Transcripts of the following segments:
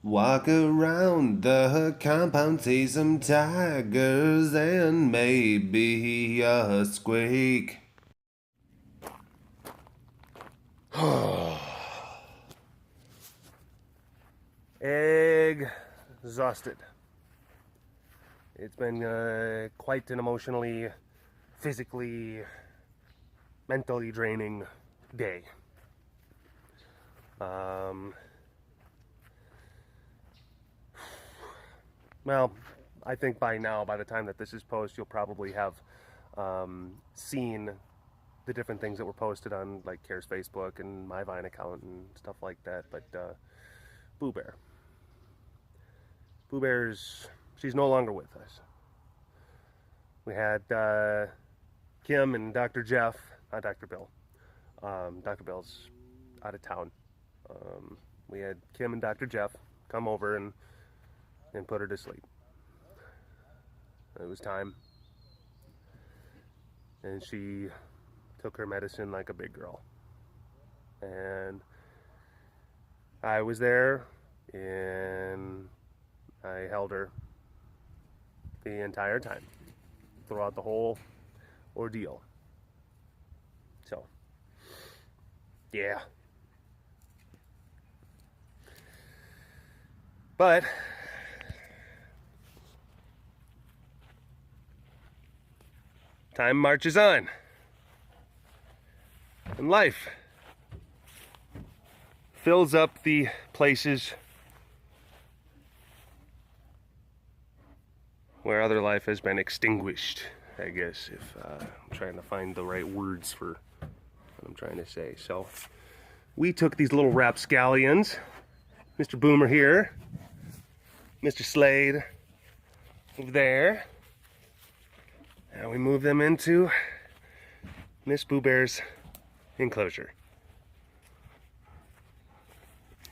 Walk around the compound, see some tigers and maybe a squeak. Exhausted. It's been quite an emotionally, physically, mentally draining day. Well, I think by now, by the time that this is posted, you'll probably have seen the different things that were posted on like Care's Facebook and my Vine account and stuff like that. But Boo Bear. Boo Bear's, she's no longer with us. We had Kim and Dr. Jeff, not Dr. Bill. Dr. Bill's out of town. We had Kim and Dr. Jeff come over and put her to sleep. It was time. And she took her medicine like a big girl. And I was there and I held her the entire time, throughout the whole ordeal. So, yeah. But time marches on, and life fills up the places where other life has been extinguished, I guess, if I'm trying to find the right words for what I'm trying to say. So we took these little rapscallions, Mr. Boomer here, Mr. Slade over there, and we moved them into Miss Boo Bear's enclosure.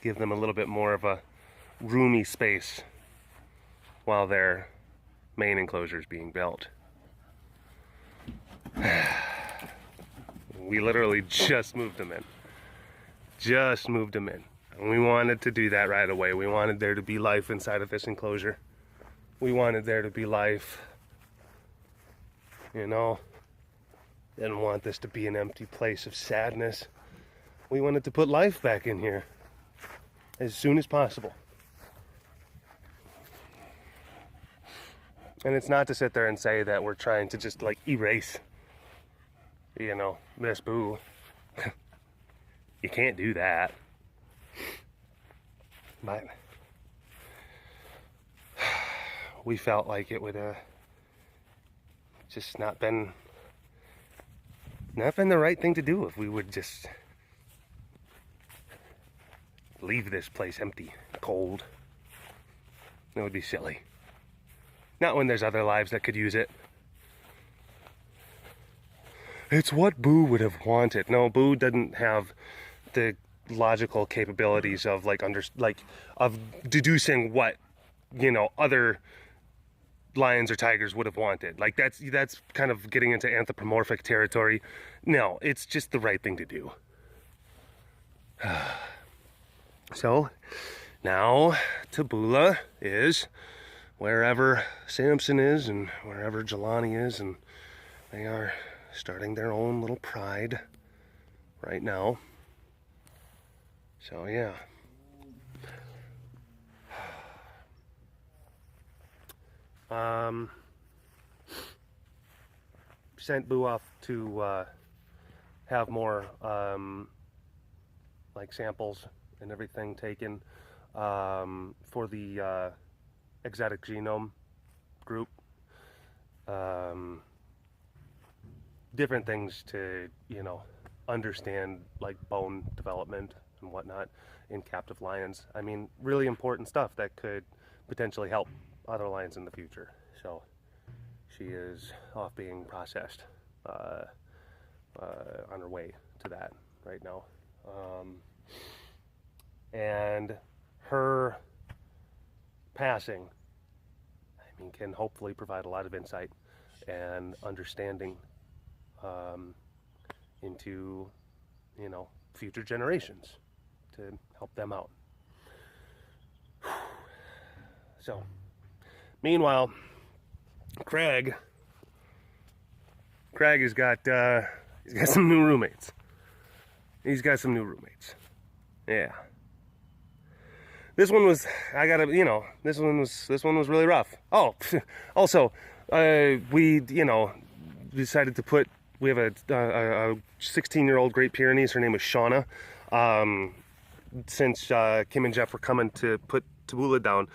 Give them a little bit more of a roomy space while their main enclosure is being built. We literally just moved them in. Just moved them in. And we wanted to do that right away. We wanted there to be life inside of this enclosure. We wanted there to be life. You know, didn't want this to be an empty place of sadness. We wanted to put life back in here as soon as possible. And it's not to sit there and say that we're trying to just like erase, you know, Miss Boo. You can't do that. But we felt like it would just not been the right thing to do if we would just leave this place empty, cold. It would be silly. Not when there's other lives that could use it. It's what Boo would have wanted. No, Boo didn't have the logical capabilities of of deducing what, you know, other lions or tigers would have wanted. Like that's kind of getting into anthropomorphic territory. No, it's just the right thing to do. So now Taboola is wherever Samson is and wherever Jelani is, and they are starting their own little pride right now. So yeah. Sent Boo off to have more like samples and everything taken for the exotic genome group. Different things to, you know, understand like bone development and whatnot in captive lions. I mean, really important stuff that could potentially help other lions in the future. So she is off being processed on her way to that right now. And her passing, I mean, can hopefully provide a lot of insight and understanding into, you know, future generations to help them out. So, meanwhile, Craig has got some new roommates. He's got some new roommates. Yeah. This one was, this one was really rough. Oh, also, we decided to put, we have a 16-year-old Great Pyrenees. Her name is Shauna. Since Kim and Jeff were coming to put Taboola down,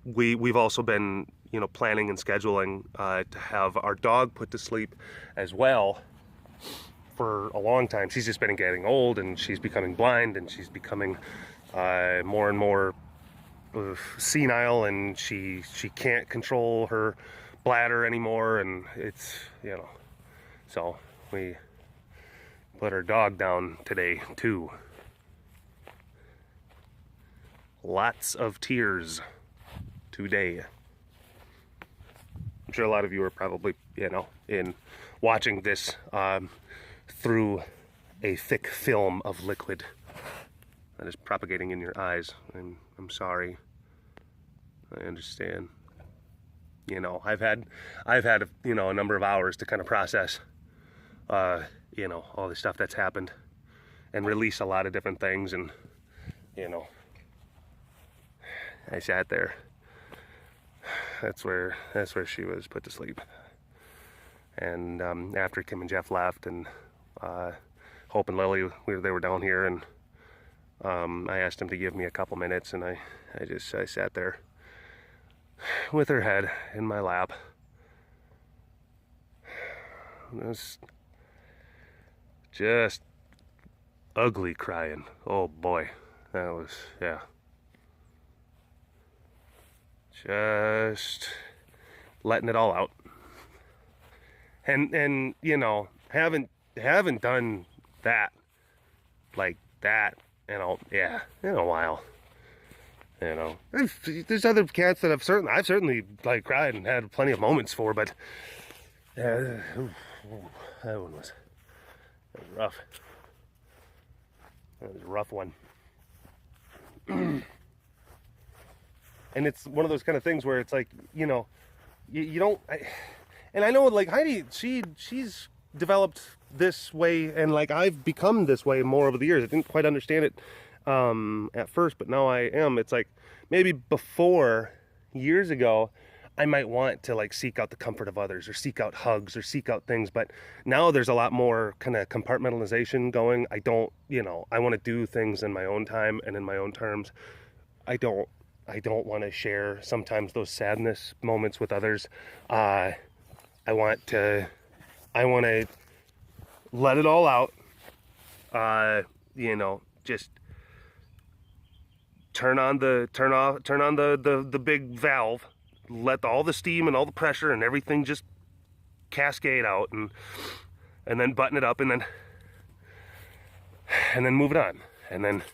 we've also been, planning and scheduling to have our dog put to sleep as well for a long time. She's just been getting old, and she's becoming blind, and she's becoming more and more senile, and she can't control her bladder anymore, and it's, so we put our dog down today too. Lots of tears today. I'm sure a lot of you are probably, in watching this through a thick film of liquid that is propagating in your eyes. I'm sorry. I understand. I've had a number of hours to kind of process all the stuff that's happened and release a lot of different things, and I sat there. That's where she was put to sleep. And after Kim and Jeff left, and Hope and Lily, they were down here, and I asked them to give me a couple minutes, and I sat there with her head in my lap. It was just ugly crying. Oh boy, that was, yeah. Just letting it all out. And haven't done that like that in a while. There's other cats that I've certainly like cried and had plenty of moments for, but that one was rough. That was a rough one. And it's one of those kind of things where it's like, you don't, and I know, like, Heidi, she's developed this way, and like I've become this way more over the years. I didn't quite understand it at first, but now I am. It's like maybe before, years ago, I might want to like seek out the comfort of others, or seek out hugs, or seek out things, but now there's a lot more kind of compartmentalization going. I don't, I want to do things in my own time and in my own terms. I don't want to share sometimes those sadness moments with others. I want to let it all out. Just turn on the big valve, let all the steam and all the pressure and everything just cascade out, and then button it up, and then move it on, and then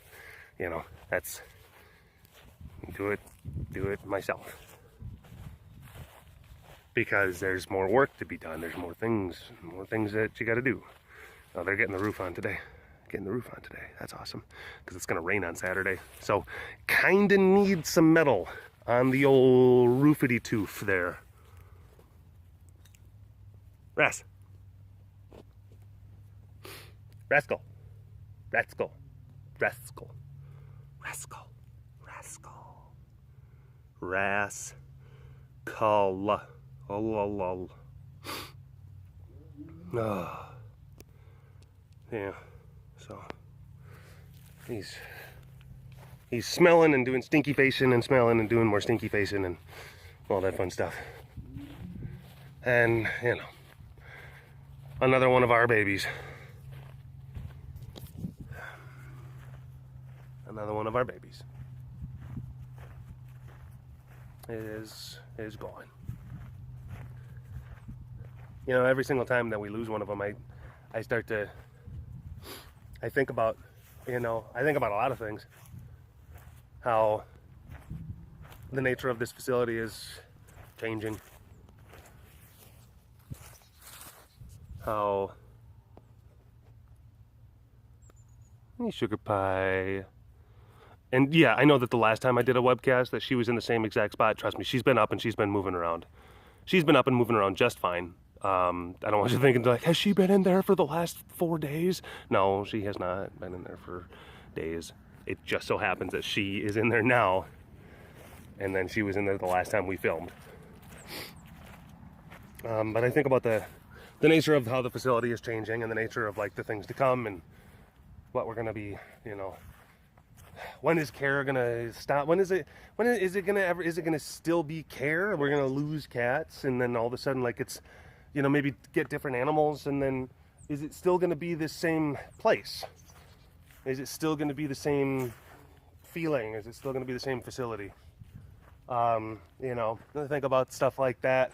that's do it myself, because there's more work to be done. There's more things that you got to do. Oh, they're getting the roof on today. That's awesome, because it's gonna rain on Saturday, so kinda need some metal on the old roofity tooth there. Rascal. Oh, yeah. So he's smelling and doing stinky facing, and smelling and doing more stinky facing, and all that fun stuff. And another one of our babies. Is gone. Every single time that we lose one of them, I think about a lot of things. How the nature of this facility is changing. How, hey, sugar pie. And yeah, I know that the last time I did a webcast that she was in the same exact spot. Trust me, she's been up and she's been moving around. She's been up and moving around just fine. I don't want you thinking like, has she been in there for the last 4 days? No, she has not been in there for days. It just so happens that she is in there now, and then she was in there the last time we filmed. But I think about the nature of how the facility is changing and the nature of like the things to come and what we're gonna be, you know, when is care gonna stop? Is it gonna still be care? We're gonna lose cats, and then all of a sudden, like, it's, you know, maybe get different animals, and then is it still gonna be the same place? Is it still gonna be the same feeling? Is it still gonna be the same facility? You know, I think about stuff like that.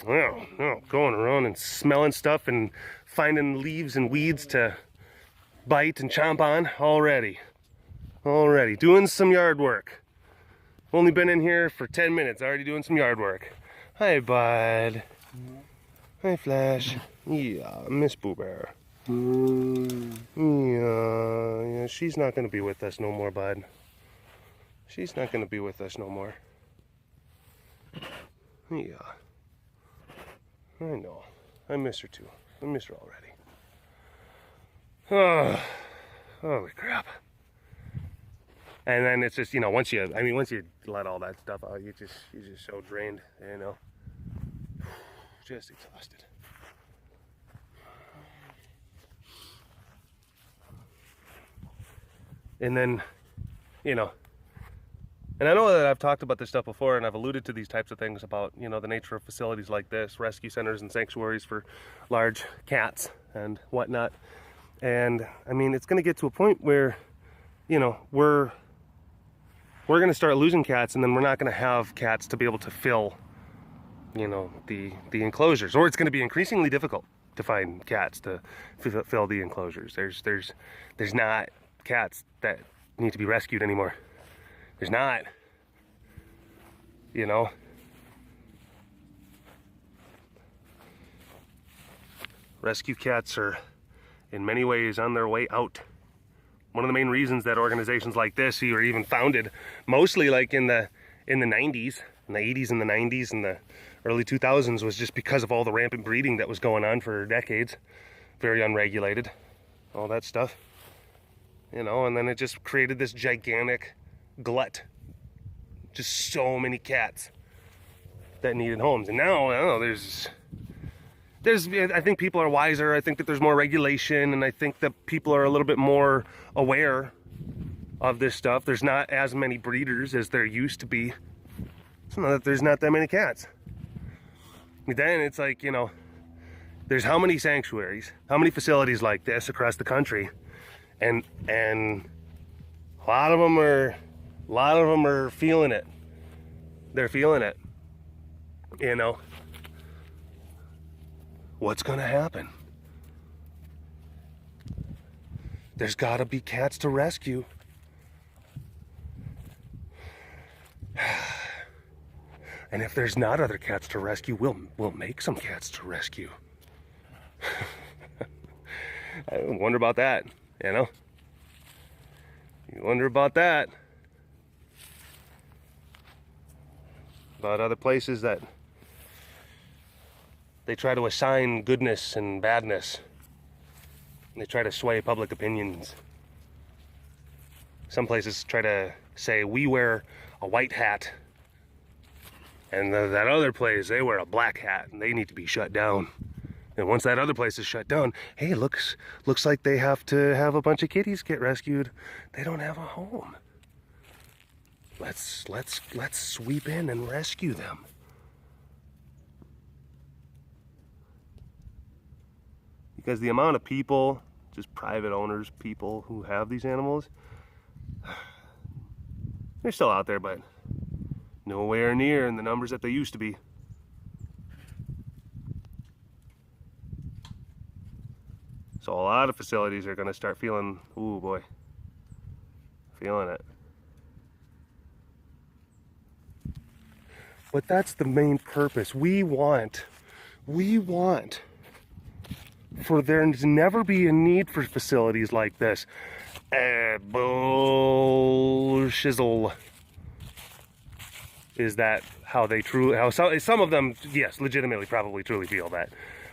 Well, going around and smelling stuff and finding leaves and weeds to bite and chomp on already. Doing some yard work. Only been in here for 10 minutes, already doing some yard work. Hi, bud. Hi, Flash. Yeah, Miss Boo Bear. Yeah, she's not gonna be with us no more, bud. She's not gonna be with us no more. Yeah. I know. I miss her too. I miss her already. Oh, holy crap. And then it's just, you know, once you let all that stuff out, you're just so drained, you know. Just exhausted. And then, you know, and I know that I've talked about this stuff before, and I've alluded to these types of things about, you know, the nature of facilities like this, rescue centers and sanctuaries for large cats and whatnot. And I mean, it's going to get to a point where, you know, we're going to start losing cats, and then we're not going to have cats to be able to fill, you know, the enclosures, or it's going to be increasingly difficult to find cats to fill the enclosures. There's not cats that need to be rescued anymore. There's not, you know. Rescue cats are in many ways on their way out. One of the main reasons that organizations like this were even founded, mostly like in the 90s, in the 80s and the 90s and the early 2000s, was just because of all the rampant breeding that was going on for decades. Very unregulated, all that stuff. You know, and then it just created this gigantic glut. Just so many cats that needed homes. And now, I don't know, I think people are wiser. I think that there's more regulation, and I think that people are a little bit more aware of this stuff. There's not as many breeders as there used to be. So that there's not that many cats. But then it's like, you know, there's how many sanctuaries, how many facilities like this across the country, and a lot of them are feeling it. They're feeling it. You know, what's gonna happen? There's gotta be cats to rescue. And if there's not other cats to rescue, we'll make some cats to rescue. I wonder about that, you know? You wonder about that. About other places that they try to assign goodness and badness. And they try to sway public opinions. Some places try to say, we wear a white hat. And that other place, they wear a black hat, and they need to be shut down. And once that other place is shut down, hey, looks like they have to have a bunch of kitties get rescued. They don't have a home. Let's sweep in and rescue them. Because the amount of people, just private owners, people who have these animals, they're still out there, but nowhere near in the numbers that they used to be. So a lot of facilities are going to start feeling, ooh boy, feeling it. But that's the main purpose. We want for there to never be a need for facilities like this. Bullshizzle. Is that how they truly, how some of them, yes, legitimately probably truly feel that.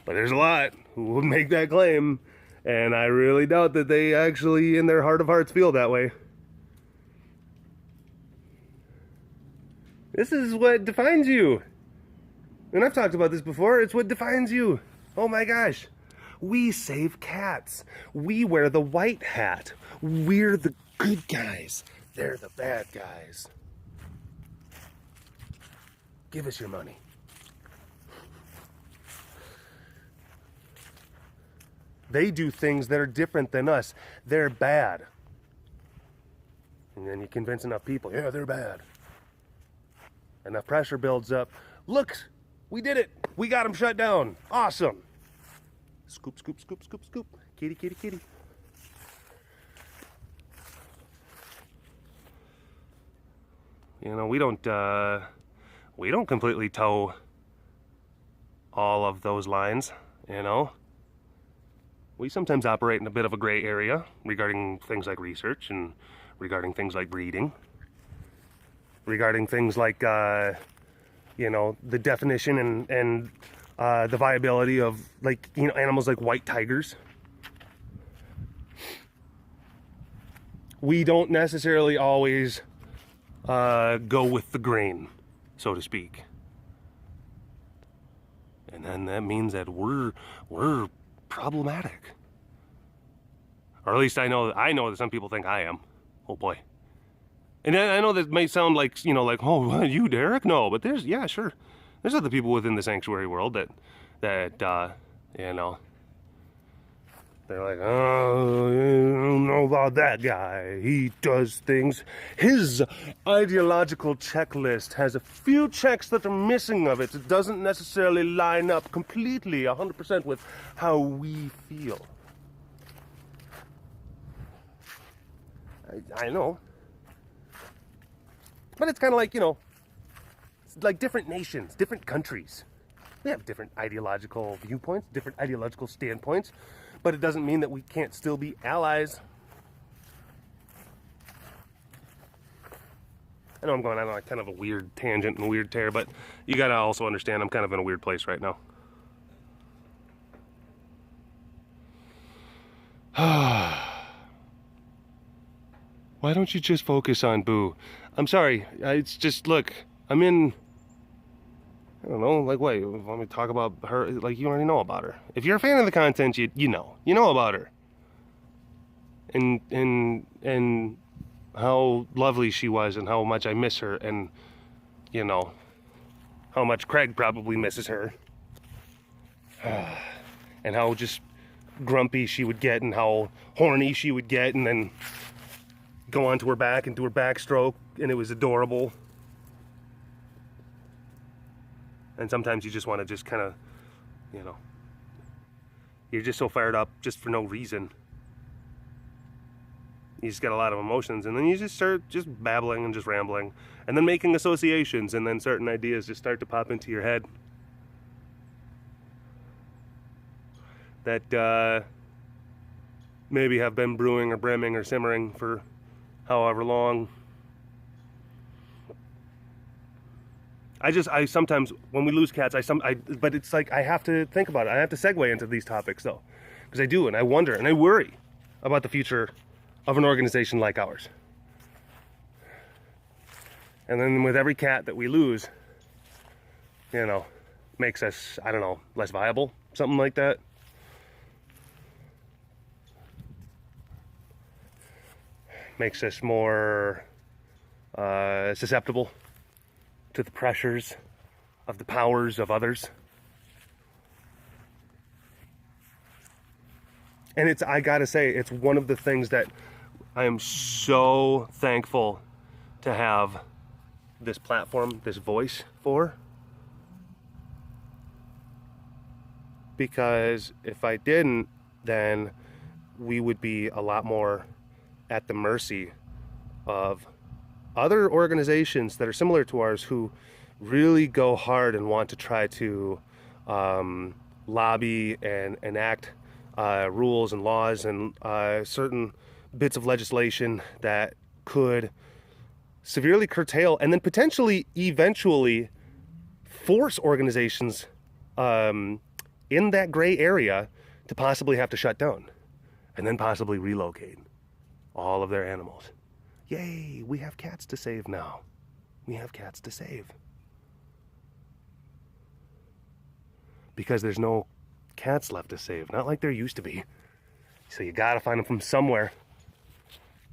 But there's a lot who would make that claim, and I really doubt that they actually, in their heart of hearts, feel that way. This is what defines you. And I've talked about this before. It's what defines you. Oh my gosh. We save cats. We wear the white hat. We're the good guys. They're the bad guys. Give us your money. They do things that are different than us. They're bad. And then you convince enough people, yeah, they're bad. Enough pressure builds up. Look, we did it. We got them shut down. Awesome. Scoop, scoop, scoop, scoop, scoop. Kitty, kitty, kitty. You know, we don't completely toe all of those lines, you know. We sometimes operate in a bit of a gray area regarding things like research and regarding things like breeding, regarding things like, you know, the definition and the viability of, like, you know, animals like white tigers. We don't necessarily always go with the grain, so to speak. And then that means that we're problematic. Or at least I know that some people think I am. Oh boy. And I know that may sound like, you know, like, oh, you, Derek? No, but there's, yeah, sure. There's other people within the sanctuary world that you know, they're like, oh, you don't know about that guy. He does things. His ideological checklist has a few checks that are missing of it. It doesn't necessarily line up completely 100% with how we feel. I know. But it's kind of like, you know, it's like different nations, different countries. We have different ideological viewpoints, different ideological standpoints, but it doesn't mean that we can't still be allies. I know I'm going on like kind of a weird tangent and weird tear, but you gotta also understand I'm kind of in a weird place right now. Why don't you just focus on Boo? I'm sorry, it's just, look, I'm in, I don't know, like, wait, let me talk about her, like, you already know about her. If you're a fan of the content, you know about her. And how lovely she was and how much I miss her, and, you know, how much Craig probably misses her. And how just grumpy she would get and how horny she would get and then go onto her back and do her backstroke, and it was adorable. And sometimes you just want to just kind of, you know, you're just so fired up just for no reason. You just get a lot of emotions, and then you just start just babbling and just rambling, and then making associations, and then certain ideas just start to pop into your head that maybe have been brewing or brimming or simmering for however long. I sometimes, when we lose cats, but it's like I have to think about it. I have to segue into these topics though, because I do, and I wonder, and I worry about the future of an organization like ours. And then with every cat that we lose, you know, makes us, I don't know, less viable, something like that. Makes us more susceptible to the pressures of the powers of others. And it's, I gotta say, it's one of the things that I am so thankful to have this platform, this voice for. Because if I didn't, then we would be a lot more at the mercy of other organizations that are similar to ours who really go hard and want to try to lobby and enact rules and laws and certain bits of legislation that could severely curtail and then potentially eventually force organizations in that gray area to possibly have to shut down and then possibly relocate all of their animals. Yay, we have cats to save now. We have cats to save. Because there's no cats left to save, not like there used to be. So you gotta find them from somewhere.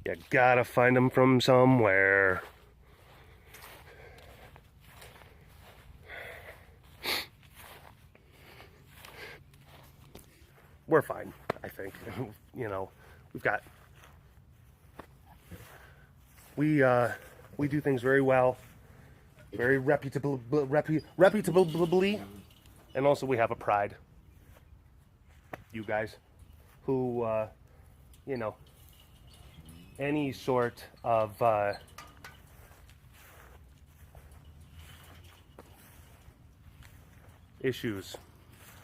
You gotta find them from somewhere. We're fine, I think. You know, we've got... We do things very well, very reputably, and also we have a pride. You guys, who, you know, any sort of issues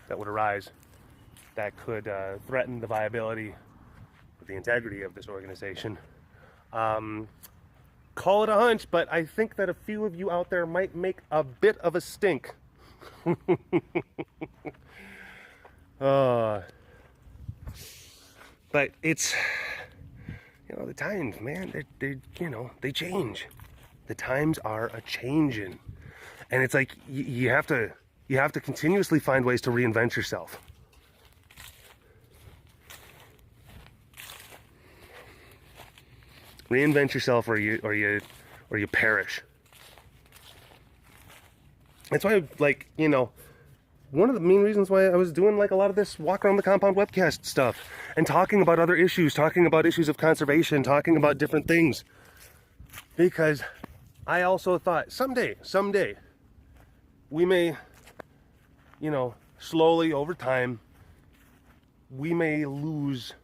that would arise that could threaten the viability or the integrity of this organization. Call it a hunch, but I think that a few of you out there might make a bit of a stink. But it's, you know, the times, man, they you know, they change. The times are a-changing. And it's like, you have to continuously find ways to reinvent yourself. Reinvent yourself or you perish. That's why, like, you know, one of the main reasons why I was doing like a lot of this walk around the compound webcast stuff and talking about other issues, talking about issues of conservation, talking about different things, because I also thought someday we may, you know, slowly over time, we may lose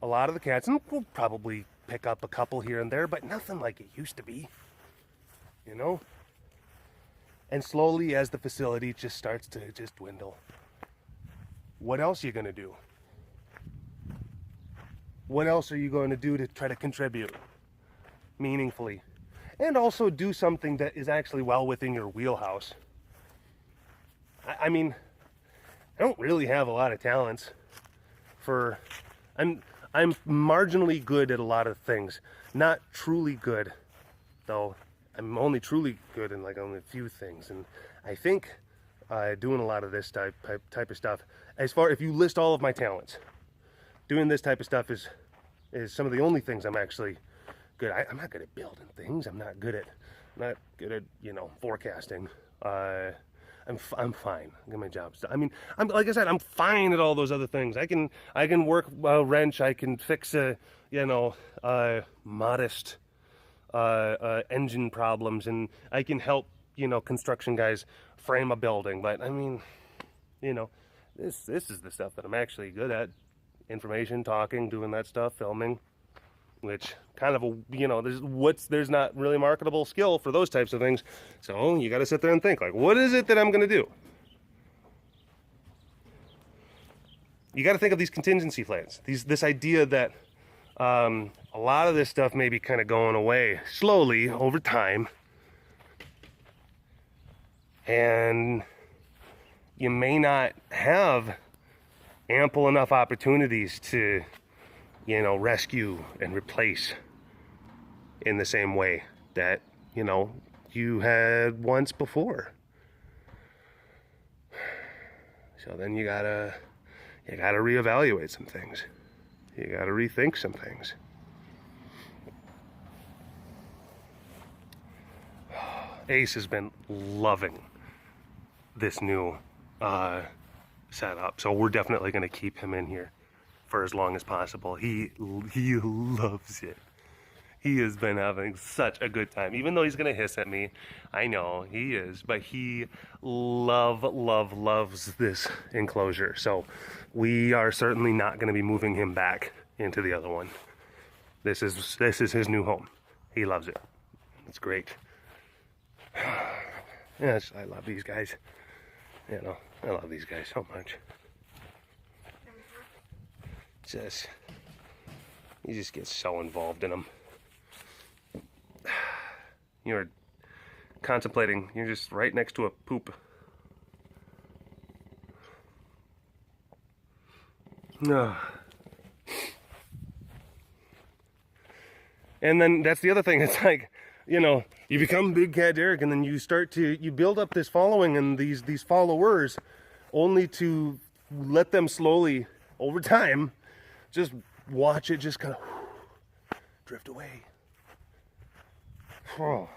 a lot of the cats, and we'll probably pick up a couple here and there, but nothing like it used to be, you know? And slowly, as the facility just starts to just dwindle, what else are you going to do? What else are you going to do to try to contribute meaningfully? And also do something that is actually well within your wheelhouse. I mean, I don't really have a lot of talents for... I'm marginally good at a lot of things. Not truly good, though. I'm only truly good in like only a few things. And I think doing a lot of this type of stuff, as far if you list all of my talents, doing this type of stuff is some of the only things I'm actually good at. I'm not good at building things. I'm not good at you know, forecasting. I'm fine. I get my job done. I mean, like I said, I'm fine at all those other things. I can work a wrench. I can fix a, you know, modest engine problems, and I can help, you know, construction guys frame a building. But I mean, you know, this is the stuff that I'm actually good at: information, talking, doing that stuff, filming. Which kind of a, you know, there's not really marketable skill for those types of things. So you got to sit there and think, like, what is it that I'm going to do? You got to think of these contingency plans. This idea that a lot of this stuff may be kind of going away slowly over time. And you may not have ample enough opportunities to, you know, rescue and replace in the same way that, you know, you had once before. So then you gotta reevaluate some things. You gotta rethink some things. Ace has been loving this new setup, so we're definitely gonna keep him in here for as long as possible. He loves it. He has been having such a good time, even though he's gonna hiss at me. I know he is, but he loves this enclosure. So we are certainly not gonna be moving him back into the other one. This is his new home. He loves it. It's great. Yes, I love these guys. You know, I love these guys so much. you just get so involved in them. You're contemplating, you're just right next to a poop. And then that's the other thing. It's like, you know, you become BigCatDerek, and then you build up this following and these followers, only to let them slowly, over time, just watch it just kind of drift away. Oh,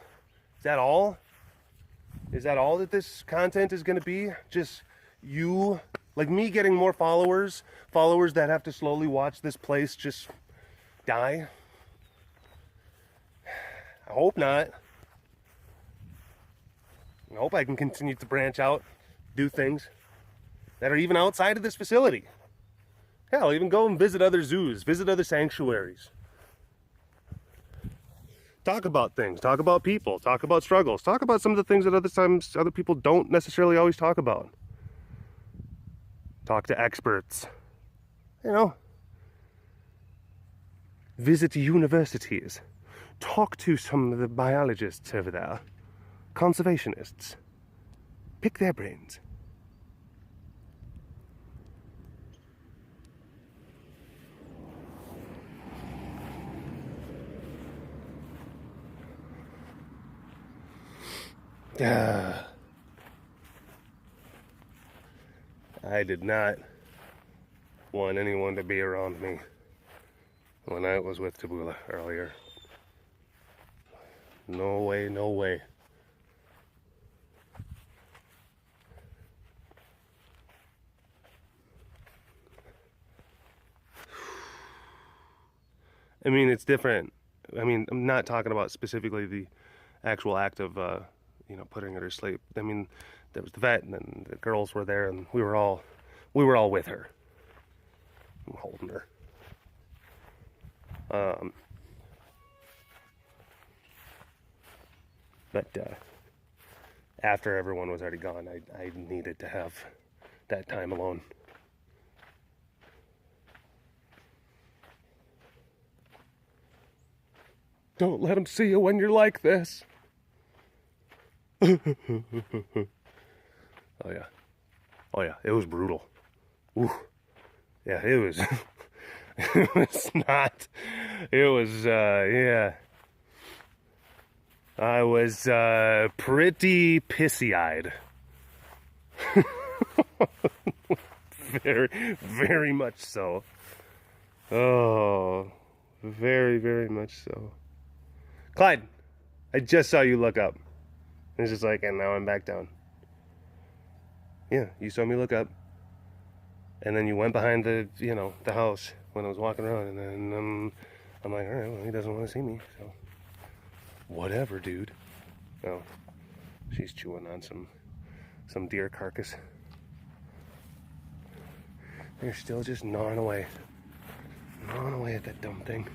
is that all? Is that all that this content is going to be? Just you, like me, getting more followers that have to slowly watch this place just die? I hope not. I hope I can continue to branch out, do things that are even outside of this facility. Hell, even go and visit other zoos, visit other sanctuaries. Talk about things, talk about people, talk about struggles, talk about some of the things that other people don't necessarily always talk about. Talk to experts, you know. Visit universities. Talk to some of the biologists over there, conservationists. Pick their brains. I did not want anyone to be around me when I was with Tabula earlier. No way, no way. I mean, it's different. I mean, I'm not talking about specifically the actual act of, you know, putting her to sleep. I mean, there was the vet, and then the girls were there, and we were all with her. I'm holding her. But after everyone was already gone, I needed to have that time alone. Don't let them see you when you're like this. Oh yeah. Oh yeah, it was brutal. Ooh. Yeah, it was. It was not. It was, yeah. I was pretty pissy-eyed. Very, very much so. Oh, very, very much so. Clyde, I just saw you look up. It's just like, and now I'm back down. Yeah, you saw me look up. And then you went behind the, you know, the house when I was walking around. And then I'm like, all right, well, he doesn't want to see me, so. Whatever, dude. Oh, she's chewing on some deer carcass. They're still just gnawing away at that dumb thing.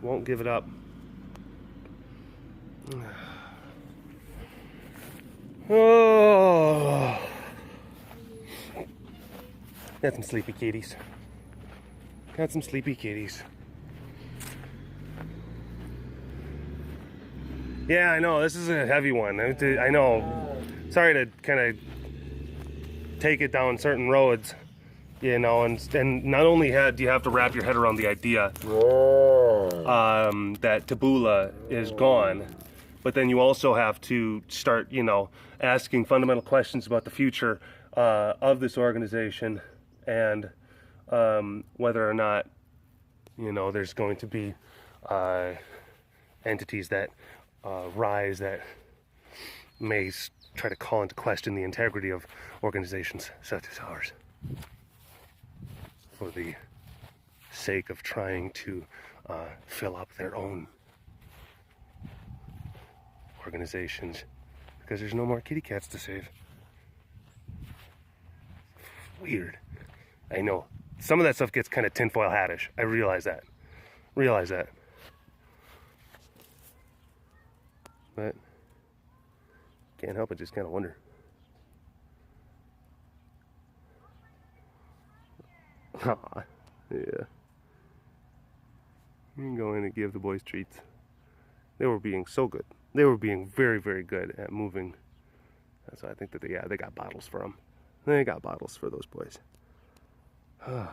Won't give it up. Oh, got some sleepy kitties. Got some sleepy kitties. Yeah, I know, this is a heavy one. I know. Sorry to kind of take it down certain roads, you know, and not only do you have to wrap your head around the idea that Tabula is gone, but then you also have to start, you know, asking fundamental questions about the future of this organization, and whether or not, you know, there's going to be entities that rise that may try to call into question the integrity of organizations such as ours for the sake of trying to fill up their own organizations, because there's no more kitty cats to save. Weird. I know. Some of that stuff gets kind of tinfoil hattish. I realize that. But can't help but just kind of wonder. Aw, yeah. You can go in and give the boys treats. They were being so good. They were being very, very good at moving. So I think that they got bottles for them. They got bottles for those boys. Oh.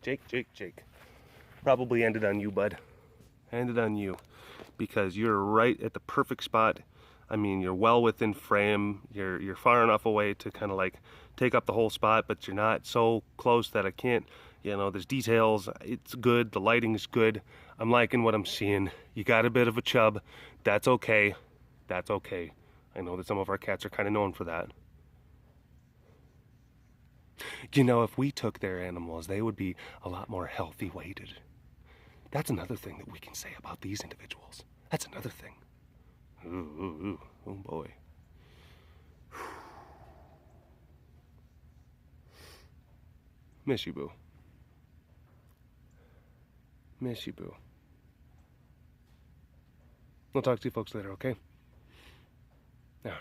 Jake. Probably ended on you, bud. Ended on you. Because you're right at the perfect spot. I mean, you're well within frame. You're far enough away to kind of like take up the whole spot, but you're not so close that I can't, you know, there's details. It's good. The lighting's good. I'm liking what I'm seeing. You got a bit of a chub. That's okay. That's okay. I know that some of our cats are kind of known for that. You know, if we took their animals, they would be a lot more healthy weighted. That's another thing that we can say about these individuals. That's another thing. Ooh, oh boy. Miss you, boo. Miss you, boo. We'll talk to you folks later, okay? All right.